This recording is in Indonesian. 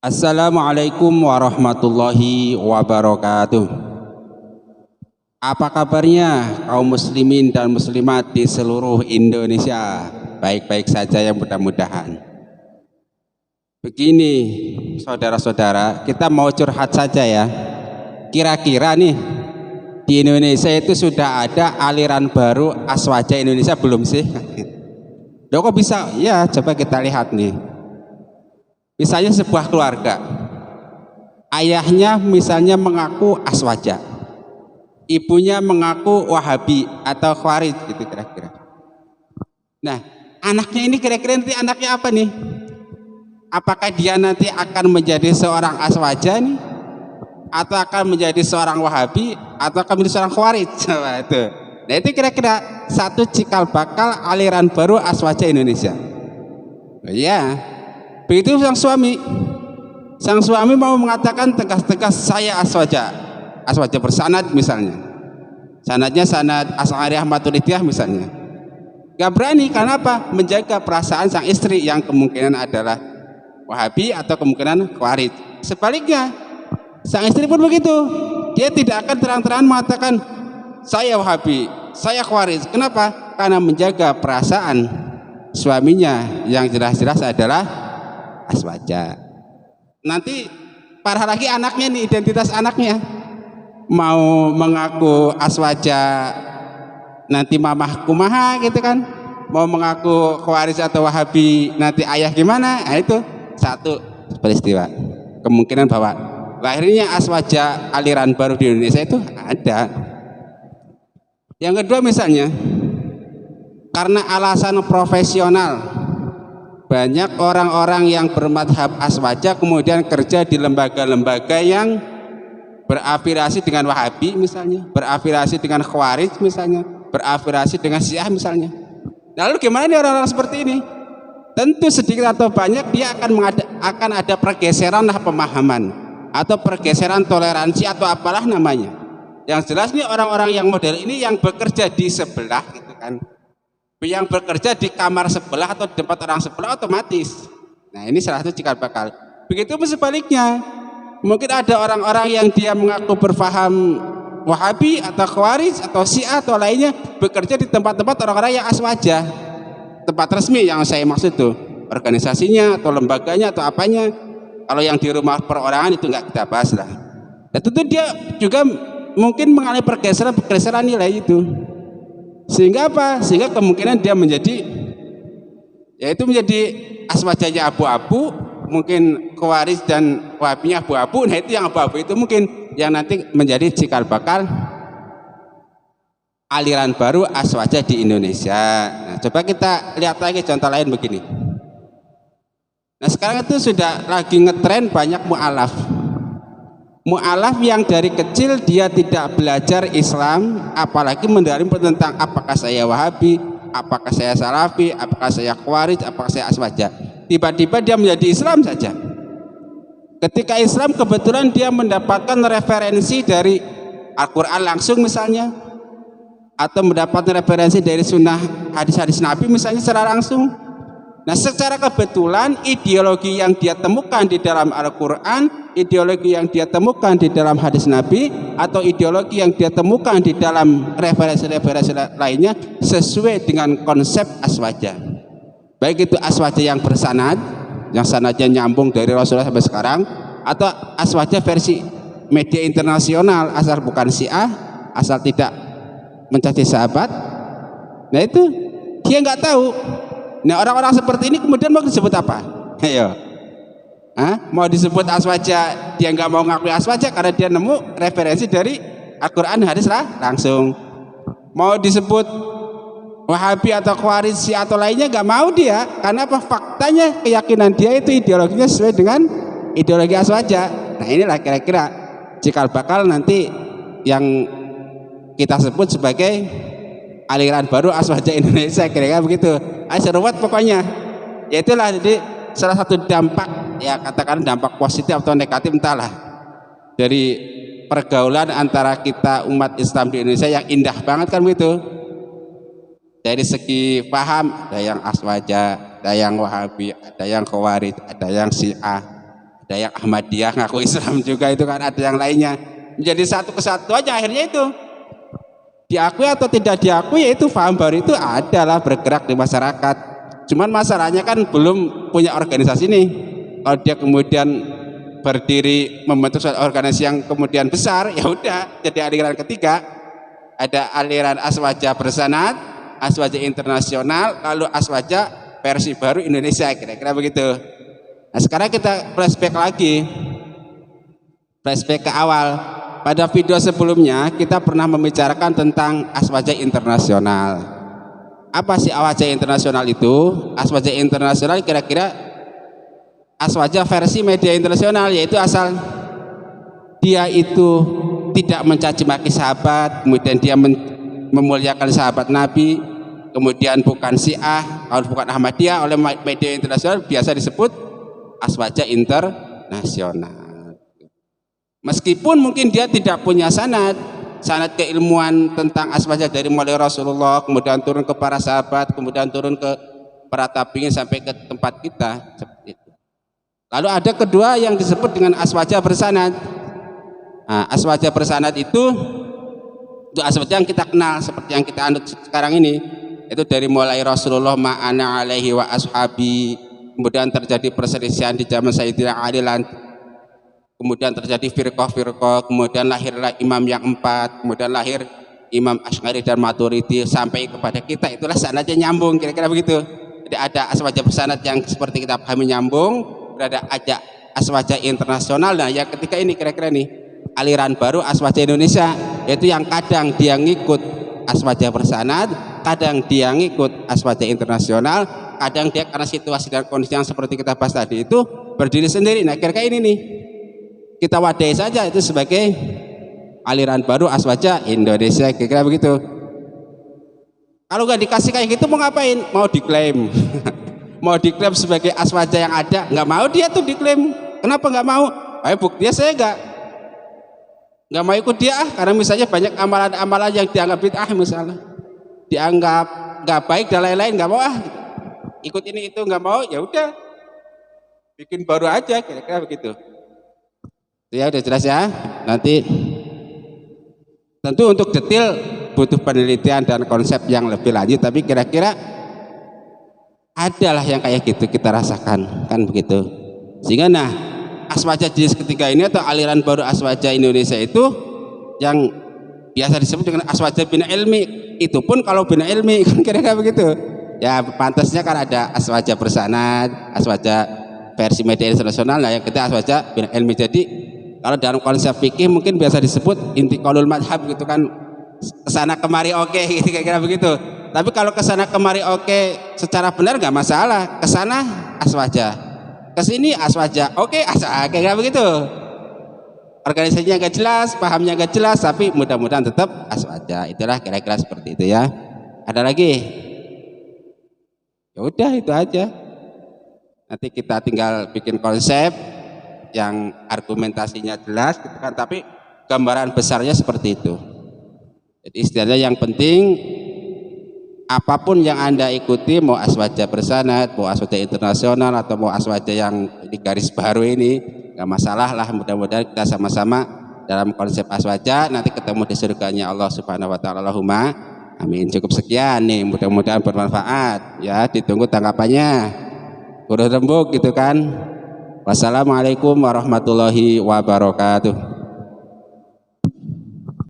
Assalamualaikum warahmatullahi wabarakatuh. Apa kabarnya kaum muslimin dan muslimat di seluruh Indonesia? Baik-baik saja ya mudah-mudahan. Begini saudara-saudara, kita mau curhat saja ya. Kira-kira nih di Indonesia itu sudah ada aliran baru Aswaja Indonesia belum sih? Loh kok bisa? Ya coba kita lihat nih. Misalnya sebuah keluarga, ayahnya misalnya mengaku Aswaja, ibunya mengaku Wahabi atau Khawarij gitu kira-kira. Nah, anaknya ini kira-kira nanti anaknya apa nih? Apakah dia nanti akan menjadi seorang Aswaja nih? Atau akan menjadi seorang Wahabi? Atau akan menjadi seorang Khawarij? Coba itu. Nah itu kira-kira satu cikal bakal aliran baru Aswaja Indonesia. Ya. Begitu sang suami mau mengatakan tegas-tegas saya Aswaja bersanad misalnya, sanadnya sanad Asy'ariyah Maturidiyah misalnya, gak berani karena apa? Menjaga perasaan sang istri yang kemungkinan adalah Wahabi atau kemungkinan Khawarij. Sebaliknya sang istri pun begitu, dia tidak akan terang-terangan mengatakan saya Wahabi, saya Khawarij. Kenapa? Karena menjaga perasaan suaminya yang jelas-jelas adalah Aswaja. Nanti parah lagi anaknya nih, identitas anaknya mau mengaku Aswaja nanti mamah kumaha gitu kan, mau mengaku Khawarij atau Wahabi nanti ayah gimana. Nah itu satu peristiwa, kemungkinan bahwa lahirnya Aswaja aliran baru di Indonesia itu ada. Yang kedua misalnya karena alasan profesional, banyak orang-orang yang bermadhab Aswaja kemudian kerja di lembaga-lembaga yang berafiliasi dengan Wahabi misalnya, berafiliasi dengan Khawarij misalnya, berafiliasi dengan Syiah misalnya. Lalu gimana nih orang-orang seperti ini? Tentu sedikit atau banyak dia akan ada pergeseran lah pemahaman atau pergeseran toleransi atau apalah namanya. Yang jelas nih orang-orang yang model ini yang bekerja di sebelah gitu kan, yang bekerja di kamar sebelah atau di tempat orang sebelah otomatis. Nah ini salah satu cikal bakal. Begitu pun sebaliknya, mungkin ada orang-orang yang dia mengaku berfaham Wahabi atau Khawarij atau Syiah atau lainnya bekerja di tempat-tempat orang-orang yang Aswaja, tempat resmi yang saya maksud tuh, organisasinya atau lembaganya atau apanya. Kalau yang di rumah perorangan itu nggak kita bahas lah. Dan tentu dia juga mungkin mengalami pergeseran nilai itu. Sehingga apa? Sehingga kemungkinan dia menjadi, yaitu menjadi Aswajanya abu-abu, mungkin Khawarij dan Wahabinya abu-abu. Nah itu yang abu-abu itu mungkin yang nanti menjadi cikal bakal aliran baru Aswaja di Indonesia. Nah coba kita lihat lagi contoh lain begini. Nah sekarang itu sudah lagi ngetren banyak mu'alaf yang dari kecil dia tidak belajar Islam, apalagi mendalam tentang apakah saya Wahabi, apakah saya Salafi, apakah saya Khawarij, apakah saya Aswaja. Tiba-tiba dia menjadi Islam saja. Ketika Islam kebetulan dia mendapatkan referensi dari Al-Quran langsung misalnya, atau mendapatkan referensi dari sunnah hadis-hadis Nabi misalnya secara langsung. Nah secara kebetulan ideologi yang dia temukan di dalam Al-Quran, ideologi yang dia temukan di dalam hadis Nabi, atau ideologi yang dia temukan di dalam referensi-referensi lainnya sesuai dengan konsep Aswaja. Baik itu Aswaja yang bersanad, yang sanadnya nyambung dari Rasulullah sampai sekarang, atau Aswaja versi media internasional asal bukan Syiah, asal tidak mencaci sahabat. Nah itu dia nggak tahu. Nah orang-orang seperti ini kemudian mau disebut apa? Ayo, mau disebut Aswaja, dia nggak mau ngakui Aswaja karena dia nemu referensi dari Al-Quran hadis lah langsung. Mau disebut Wahabi atau Khawarij atau lainnya nggak mau dia, karena apa? Faktanya keyakinan dia itu ideologinya sesuai dengan ideologi Aswaja. Nah inilah kira-kira cikal bakal nanti yang kita sebut sebagai aliran baru Aswaja Indonesia, kira-kira begitu. Seruat pokoknya. Ya itulah jadi salah satu dampak, ya katakan dampak positif atau negatif entahlah, dari pergaulan antara kita umat Islam di Indonesia yang indah banget kan begitu. Dari segi paham ada yang Aswaja, ada yang Wahabi, ada yang Khawarij, ada yang Syiah, ada yang Ahmadiyah ngaku Islam juga, itu kan ada yang lainnya, menjadi satu kesatuannya. Akhirnya itu diakui atau tidak diakui, yaitu paham baru itu adalah bergerak di masyarakat. Cuman masalahnya kan belum punya organisasi nih. Kalau dia kemudian berdiri membentuk suatu organisasi yang kemudian besar, ya udah jadi aliran ketiga. Ada aliran Aswaja Bersanad, Aswaja Internasional, lalu Aswaja versi baru Indonesia, kira-kira begitu. Nah sekarang kita flashback lagi, flashback ke awal. Pada video sebelumnya kita pernah membicarakan tentang Aswaja Internasional. Apa sih Aswaja Internasional itu? Aswaja Internasional kira-kira Aswaja versi media internasional, yaitu asal dia itu tidak mencaci maki sahabat, kemudian dia memuliakan sahabat Nabi, kemudian bukan Syiah, kalau bukan Ahmadiyah, oleh media internasional biasa disebut Aswaja Internasional. Meskipun mungkin dia tidak punya sanad keilmuan tentang Aswaja dari mulai Rasulullah, kemudian turun ke para sahabat, kemudian turun ke para tabi'in sampai ke tempat kita, seperti itu. Lalu ada kedua yang disebut dengan Aswaja Bersanad. Nah, Aswaja Bersanad itu aswaja yang kita kenal, seperti yang kita anut sekarang ini, itu dari mulai Rasulullah ma'ana alaihi wa ashabi, kemudian terjadi perselisihan di zaman Sayyidina Ali, kemudian terjadi firqah-firqah, kemudian lahirlah imam yang 4, kemudian lahir Imam Asy'ari dan Maturidi sampai kepada kita. Itulah sanadnya nyambung, kira-kira begitu. Jadi ada Aswaja Bersanad yang seperti kita pahami nyambung, ada Aswaja Internasional. Nah yang ketiga ini kira-kira nih aliran baru Aswaja Indonesia, yaitu yang kadang dia ngikut Aswaja Bersanad, kadang dia ngikut Aswaja Internasional, kadang dia karena situasi dan kondisi yang seperti kita bahas tadi itu berdiri sendiri. Nah kira-kira ini nih kita wadai saja itu sebagai aliran baru Aswaja Indonesia, kira-kira begitu. Kalau nggak dikasih kayak gitu mau ngapain? Mau diklaim mau diklaim sebagai Aswaja yang ada, nggak mau dia tuh diklaim. Kenapa nggak mau? Ayo buktinya saya nggak mau ikut dia, karena misalnya banyak amalan-amalan yang dianggap bid'ah, misalnya dianggap nggak baik dan lain-lain, nggak mau ikut ini itu, nggak mau, ya udah bikin baru aja, kira-kira begitu. Ya udah jelas ya. Nanti tentu untuk detail butuh penelitian dan konsep yang lebih lanjut, tapi kira-kira adalah yang kayak gitu kita rasakan, kan begitu. Sehingga nah Aswaja jenis ketiga ini atau aliran baru Aswaja Indonesia itu yang biasa disebut dengan Aswaja Bina Ilmi. Itu pun kalau Bina Ilmi kan kira-kira begitu. Ya pantasnya kan ada Aswaja Bersanad, Aswaja versi media internasional, nah yang ketiga Aswaja Bina Ilmi. Jadi kalau dalam konsep fikih mungkin biasa disebut intiqalul madhab gitu kan, kesana kemari oke, gitu, kira-kira begitu. Tapi kalau kesana kemari oke secara benar nggak masalah, kesana Aswaja, kesini Aswaja oke, kira-kira begitu. Organisasinya nggak jelas, pahamnya nggak jelas, tapi mudah-mudahan tetap Aswaja. Itulah kira-kira seperti itu ya. Ada lagi? Ya udah itu aja. Nanti kita tinggal bikin konsep yang argumentasinya jelas gitu kan, tapi gambaran besarnya seperti itu. Jadi istilahnya yang penting apapun yang Anda ikuti, mau Aswaja Bersanad, mau Aswaja Internasional, atau mau Aswaja yang di garis baru ini, nggak masalah lah. Mudah-mudahan kita sama-sama dalam konsep Aswaja nanti ketemu di surganya Allah Subhanahu wa taala. Allahumma amin. Cukup sekian nih, mudah-mudahan bermanfaat ya. Ditunggu tanggapannya, urut rembuk gitu kan. Wassalamualaikum warahmatullahi wabarakatuh.